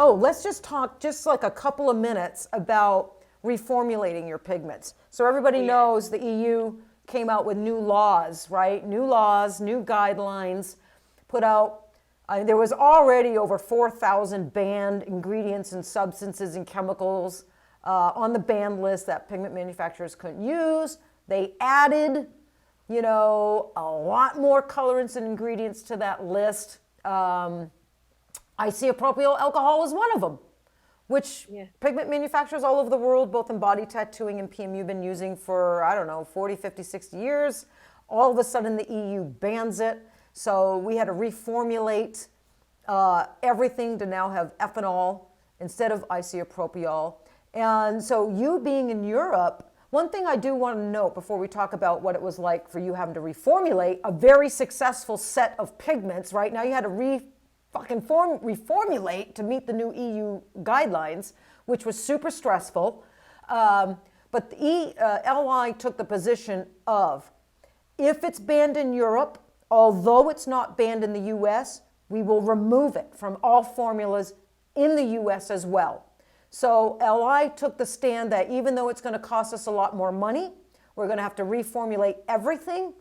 Oh, let's just talk just like a couple of minutes about reformulating your pigments. So everybody knows the EU came out with new laws, right? New laws, new guidelines, put out, there was already over 4,000 banned ingredients and substances and chemicals on the banned list that pigment manufacturers couldn't use. They added, you know, a lot more colorants and ingredients to that list. Isopropyl alcohol is one of them, which pigment manufacturers all over the world, both in body tattooing and PMU, been using for, I don't know, 40, 50, 60 years. All of a sudden the EU bans it. So we had to reformulate everything to now have ethanol instead of isopropyl. And so you being in Europe, one thing I do want to note before we talk about what it was like for you having to reformulate a very successful set of pigments, right? Now you had to reformulate to meet the new EU guidelines, which was super stressful. But the LI took the position of, if it's banned in Europe, although it's not banned in the US, we will remove it from all formulas in the US as well. So LI took the stand that even though it's going to cost us a lot more money, we're going to have to reformulate everything.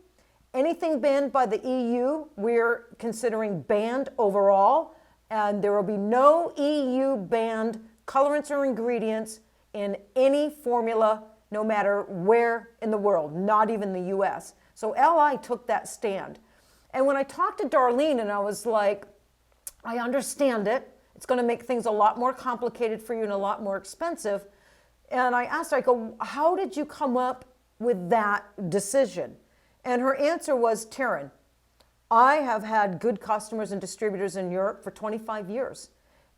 Anything banned by the EU, we're considering banned overall, and there will be no EU banned colorants or ingredients in any formula, no matter where in the world, not even the US. So LI took that stand. And when I talked to Darlene and I was like, I understand it, it's going to make things a lot more complicated for you and a lot more expensive. And I asked her, I go, how did you come up with that decision? And her answer was, Taryn, I have had good customers and distributors in Europe for 25 years.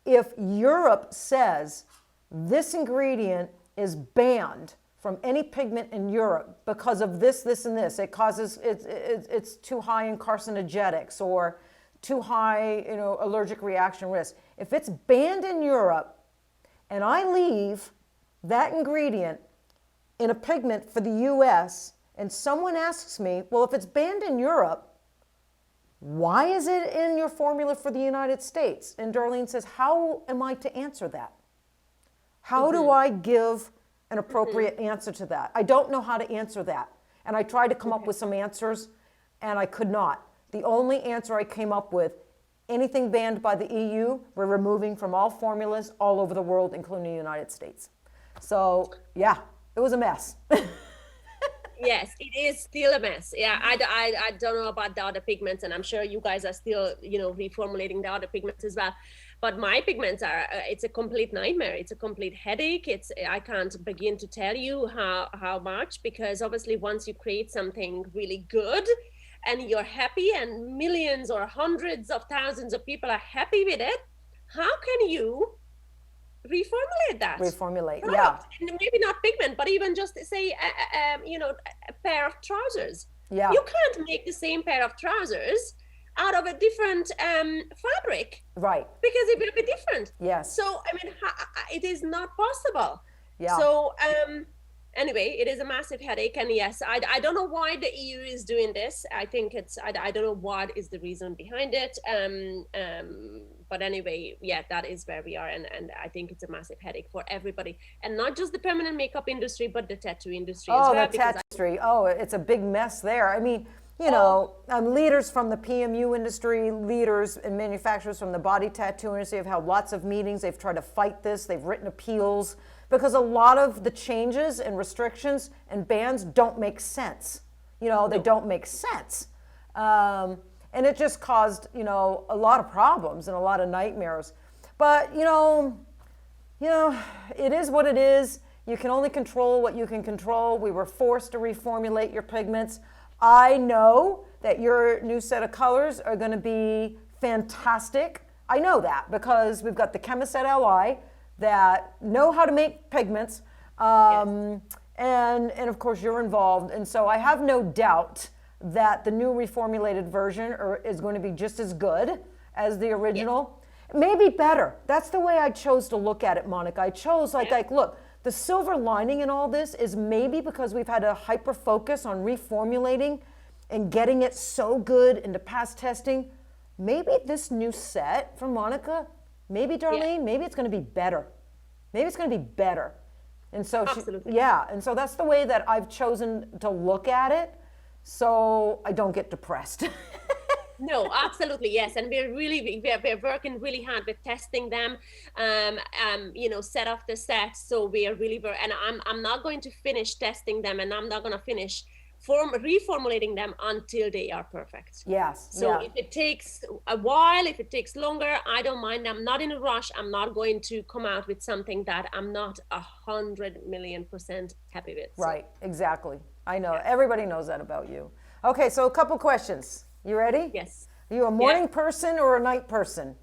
If Europe says this ingredient is banned from any pigment in Europe because of this, this, and this, it causes, it's too high in carcinogenics or too high, you know, allergic reaction risk. If it's banned in Europe and I leave that ingredient in a pigment for the US, and someone asks me, well, if it's banned in Europe, why is it in your formula for the United States? And Darlene says, how am I to answer that? How do I give an appropriate answer to that? I don't know how to answer that. And I tried to come up with some answers, and I could not. The only answer I came up with, anything banned by the EU, we're removing from all formulas all over the world, including the United States. So, yeah, it was a mess. Yes, it is still a mess. Yeah, I don't know about the other pigments, and I'm sure you guys are still, you know, reformulating the other pigments as well. But my pigments are, it's a complete nightmare. It's a complete headache. I can't begin to tell you how much, because obviously once you create something really good and you're happy and millions or hundreds of thousands of people are happy with it, how can you reformulate that? Reformulate, product? yeah. And maybe not pigment, but even just say, you know, a pair of trousers. Yeah. You can't make the same pair of trousers out of a different fabric. Right. Because it will be different. Yes. So, I mean, it is not possible. Yeah. So, anyway, it is a massive headache. And yes, I don't know why the EU is doing this. I think I don't know what is the reason behind it. But anyway, yeah, that is where we are. And I think it's a massive headache for everybody. And not just the permanent makeup industry, but the tattoo industry as well. Oh, the tattoo industry. Oh, it's a big mess there. I mean, you know, leaders from the PMU industry, leaders and manufacturers from the body tattoo industry have had lots of meetings. They've tried to fight this. They've written appeals because a lot of the changes and restrictions and bans don't make sense. You know, they don't make sense. And it just caused, you know, a lot of problems and a lot of nightmares. But, you know, it is what it is. You can only control what you can control. We were forced to reformulate your pigments. I know that your new set of colors are going to be fantastic. I know that because we've got the chemists at LI that know how to make pigments. And of course you're involved. And so I have no doubt that the new reformulated version is going to be just as good as the original. Maybe better. That's the way I chose to look at it, Monica. I chose like, look, the silver lining in all this is maybe because we've had a hyper focus on reformulating and getting it so good into past testing, maybe this new set from Monica maybe, Darlene, maybe it's going to be better. Maybe it's going to be better. And so, and so that's the way that I've chosen to look at it, so I don't get depressed. No, absolutely, yes, and we're working really hard with testing them, set off the set. So we are really, and I'm not going to finish testing them, and I'm not going to finish reformulating them until they are perfect. Yes. So if it takes a while, if it takes longer, I don't mind. I'm not in a rush. I'm not going to come out with something that I'm not 100,000,000% happy with. So. Right. Exactly. I know. Everybody knows that about you. Okay. So a couple questions. You ready? Yes. Are you a morning person or a night person?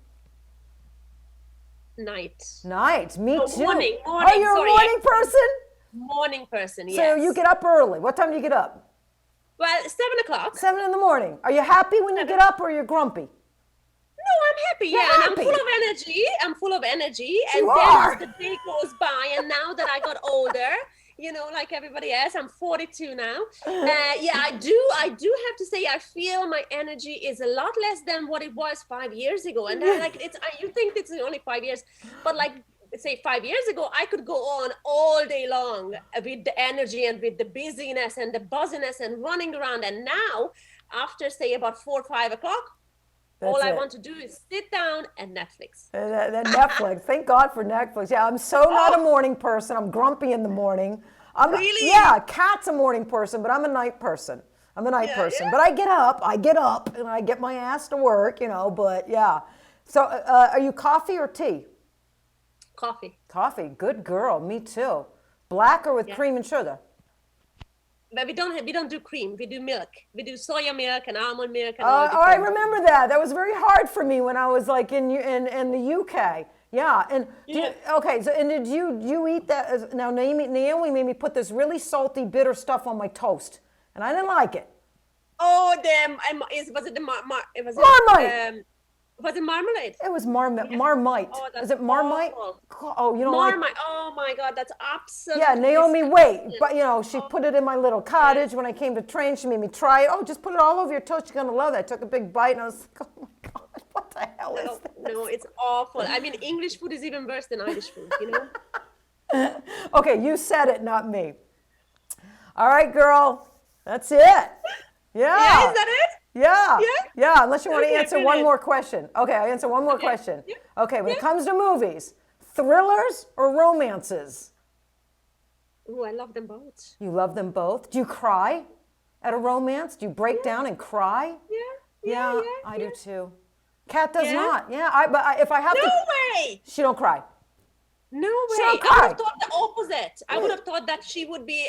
Night. Night. Me too. Morning. Oh, you're a morning person? Morning person, yes. So you get up early. What time do you get up? Well, 7 o'clock. 7 in the morning. Are you happy when you get up or you're grumpy? No, I'm happy, You're and happy. I'm full of energy. And You then are. as the day goes by, and now that I got older, like everybody else, I'm 42 now. I do have to say, I feel my energy is a lot less than what it was 5 years ago. And you think it's only 5 years, but say 5 years ago, I could go on all day long with the energy and with the busyness and the buzziness and running around. And now, after say about 4 or 5 o'clock, all I want to do is sit down and Netflix. Netflix. Thank God for Netflix. Yeah, I'm so not a morning person. I'm grumpy in the morning. Really? Yeah, Kat's a morning person, but I'm a night person. But I get up, and I get my ass to work, but yeah. So are you coffee or tea? Coffee. Coffee. Good girl. Me too. Black or with cream and sugar? But we don't do cream. We do milk. We do soya milk and almond milk. And I remember that. That was very hard for me when I was like in the UK. Yeah. And did you eat that? Now Naomi made me put this really salty, bitter stuff on my toast, and I didn't like it. Oh, was it the Marmite? Was it marmalade? It was Marmite. Oh, is it Marmite? Awful. Oh, you don't Marmite. like. Oh my God, that's absolutely. Yeah, Naomi, wait, but she put it in my little cottage when I came to train. She made me try it. Oh, just put it all over your toast. You're gonna love it. I took a big bite and I was like, oh my God, what the hell is this? No, it's awful. I mean, English food is even worse than Irish food. Okay, you said it, not me. All right, girl, that's it. Yeah. Is that it? Yeah, unless you want to answer brilliant. one more question. Okay, I'll answer one more question. Yeah. Okay, when it comes to movies, thrillers or romances? Oh, I love them both. You love them both? Do you cry at a romance? Do you break down and cry? Yeah, I do too. Kat does not. Yeah, if I have to. No way! She don't cry. No way. She don't I cry. would have thought the opposite. I would have thought that she would be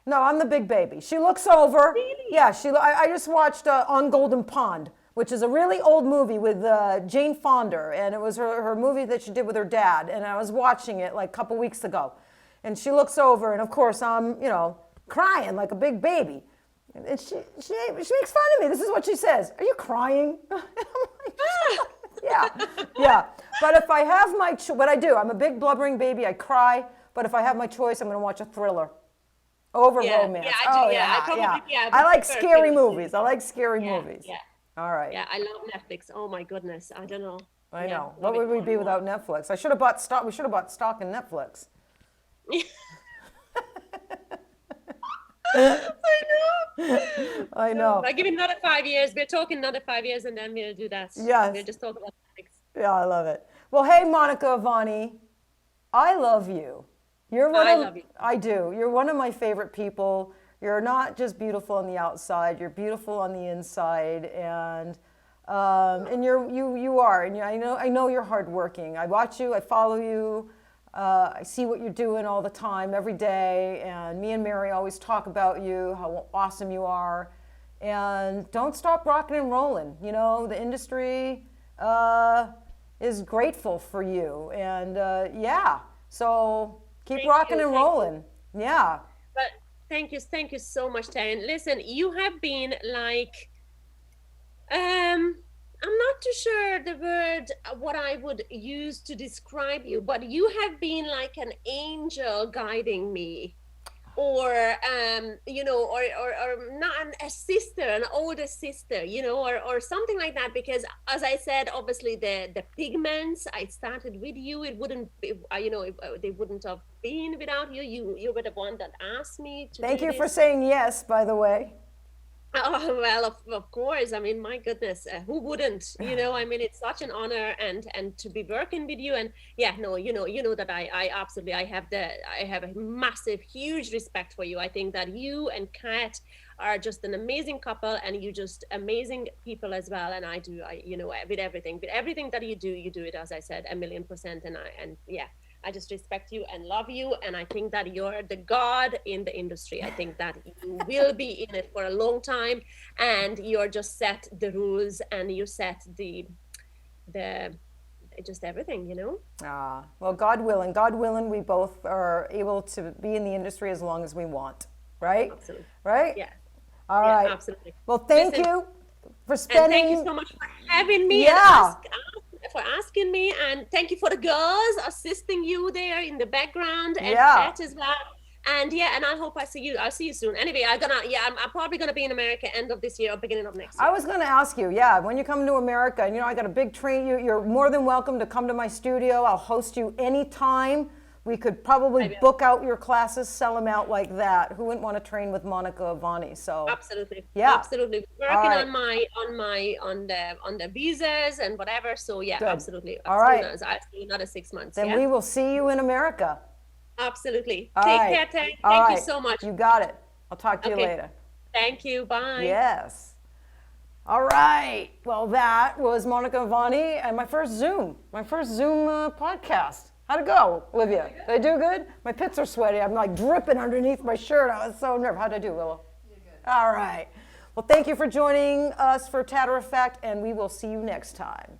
No, I'm the big baby. She looks over. Really? Yeah, I just watched On Golden Pond, which is a really old movie with Jane Fonda, and it was her movie that she did with her dad, and I was watching it like a couple weeks ago. And she looks over, and of course I'm, crying like a big baby. And she makes fun of me. This is what she says. Are you crying? Yeah. But if I have what I do, I'm a big blubbering baby. I cry. But if I have my choice, I'm going to watch a thriller over romance. Yeah, I do. I like scary movies. I like scary movies. Yeah. All right. Yeah, I love Netflix. Oh my goodness. I don't know. I know. What would we be without Netflix? I should have bought stock. We should have bought stock in Netflix. I know. I give it another 5 years. We're talking another 5 years, and then we'll do that. Yes. We'll just talk about Netflix. Yeah, I love it. Well, hey, Monica Ivani, I love you. I love you. I do. You're one of my favorite people. You're not just beautiful on the outside. You're beautiful on the inside, and you are. And I know you're hardworking. I watch you. I follow you. I see what you're doing all the time, every day, and me and Mary always talk about you, how awesome you are, and don't stop rocking and rolling. The industry is grateful for you, and so keep rocking and rolling. Yeah. But thank you so much, Taryn. Listen, you have been like, I'm not too sure the word what I would use to describe you, but you have been like an angel guiding me or or not a sister, an older sister, or something like that. Because as I said, obviously the pigments, I started with you. It wouldn't be, they wouldn't have been without you. You were the one that asked me to Thank do you this. for saying yes, by the way. Oh, well, of course. I mean, my goodness, who wouldn't? I mean, it's such an honor and to be working with you. And yeah, no, that I absolutely, I have a massive, huge respect for you. I think that you and Kat are just an amazing couple, and you just amazing people as well. And with everything that you do it, as I said, 1,000,000%. And yeah. I just respect you and love you. And I think that you're the god in the industry. I think that you will be in it for a long time, and you're just set the rules, and you set the just everything, Well, God willing, we both are able to be in the industry as long as we want, right? Absolutely. Right? Yeah. All right. Absolutely. Well, thank you for spending. And thank you so much for having me. Yeah. For asking me, and thank you for the girls assisting you there in the background, and Yeah. Kat as well. And yeah, and I hope I'll see you soon. Anyway, I'm probably gonna be in America end of this year or beginning of next year. I was going to ask you, when you come to America, and I got a big train, you're more than welcome to come to my studio. I'll host you anytime. We could probably book out your classes, sell them out like that. Who wouldn't want to train with Monica Ivani? So absolutely, yeah, absolutely. Working on the visas and whatever. So yeah, good. absolutely. All right, actually another 6 months. Then we will see you in America. Absolutely. All Take right. care, Thank All you right. so much. You got it. I'll talk to you later. Thank you. Bye. Yes. All right. Well, that was Monica Ivani and my first Zoom podcast. How'd it go, Olivia? Did I do good? My pits are sweaty. I'm like dripping underneath my shirt. I was so nervous. How'd I do, Willow? You did good. All right. Well, thank you for joining us for Tatter-a-fact, and we will see you next time.